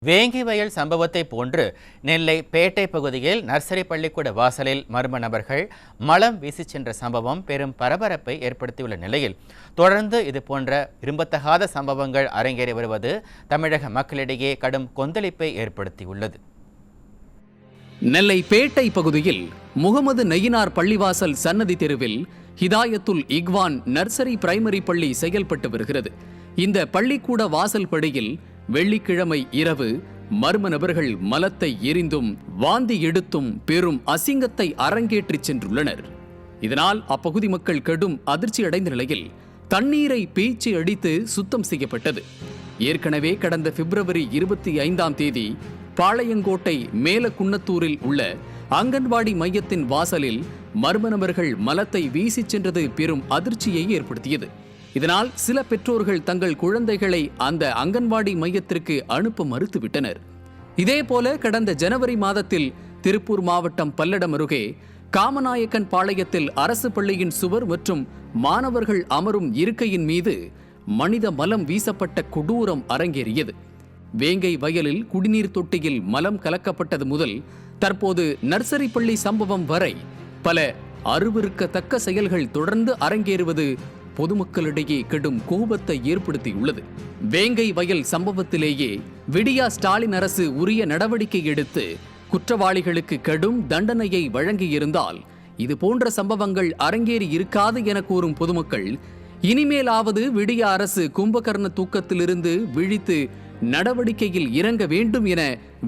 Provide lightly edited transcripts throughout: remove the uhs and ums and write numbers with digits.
வேங்கி வயல் சம்பவத்தை போன்று நெல்லை பேட்டை பகுதியில் நர்சரி பள்ளிக்கூட வாசலில் மர்ம நபர்கள் மலம் வீசிச் சென்ற சம்பவம் பெரும் பரபரப்பை ஏற்படுத்தியுள்ள நிலையில் தொடர்ந்து இதுபோன்ற விரும்பத்தகாத சம்பவங்கள் அரங்கேறி வருவது தமிழக மக்களிடையே கடும் கொந்தளிப்பை ஏற்படுத்தியுள்ளது. நெல்லை பேட்டை பகுதியில் முகமது நயினார் பள்ளிவாசல் சன்னதி தெருவில் ஹிதாயத்துல் இக்வான் நர்சரி பிரைமரி பள்ளி செயல்பட்டு வருகிறது. இந்த பள்ளிக்கூட வாசல் படியில் வெள்ளிக்கிழமை இரவு மர்ம நபர்கள் மலத்தை எரிந்தும் வாந்தி எடுத்தும் பெரும் அசிங்கத்தை அரங்கேற்றிச் சென்றுள்ளனர். இதனால் அப்பகுதி மக்கள் கடும் அதிர்ச்சி அடைந்த நிலையில் தண்ணீரை பீய்ச்சி அடித்து சுத்தம் செய்யப்பட்டது. ஏற்கனவே கடந்த பிப்ரவரி 25 பாளையங்கோட்டை மேலக்குன்னத்தூரில் உள்ள அங்கன்வாடி மையத்தின் வாசலில் மர்ம நபர்கள் மலத்தை வீசிச் சென்றது பெரும் அதிர்ச்சியை ஏற்படுத்தியது. இதனால் சில பெற்றோர்கள் தங்கள் குழந்தைகளை அந்த அங்கன்வாடி மையத்திற்கு அனுப்ப மறுத்துவிட்டனர். இதேபோல கடந்த ஜனவரி மாதத்தில் திருப்பூர் மாவட்டம் பல்லடம் அருகே காமநாயக்கன் பாளையத்தில் அரசு பள்ளியின் சுவர் மற்றும் மாணவர்கள் அமரும் இருக்கையின் மீது மனித மலம் வீசப்பட்ட கொடூரம் அரங்கேறியது. வேங்கை வயலில் குடிநீர் தொட்டியில் மலம் கலக்கப்பட்டது முதல் தற்போது நர்சரி பள்ளி சம்பவம் வரை பல அருவருக்கத்தக்க செயல்கள் தொடர்ந்து அரங்கேறுவது பொதுமக்களிடையே கடும் கோபத்தை ஏற்படுத்தியுள்ளது. வேங்கை வயல் சம்பவத்திலேயே விடியா ஸ்டாலின் அரசு உரிய நடவடிக்கை எடுத்து குற்றவாளிகளுக்கு கடும் தண்டனையை வழங்கியிருந்தால் இது போன்ற சம்பவங்கள் அரங்கேறி இருக்காது என கூறும் பொதுமக்கள் இனிமேலாவது விடியா அரசு கும்பகர்ண தூக்கத்திலிருந்து விழித்து நடவடிக்கையில் இறங்க வேண்டும் என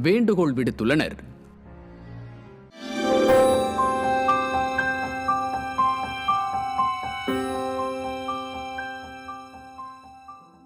வேண்டுகோள் விடுத்துள்ளனர்.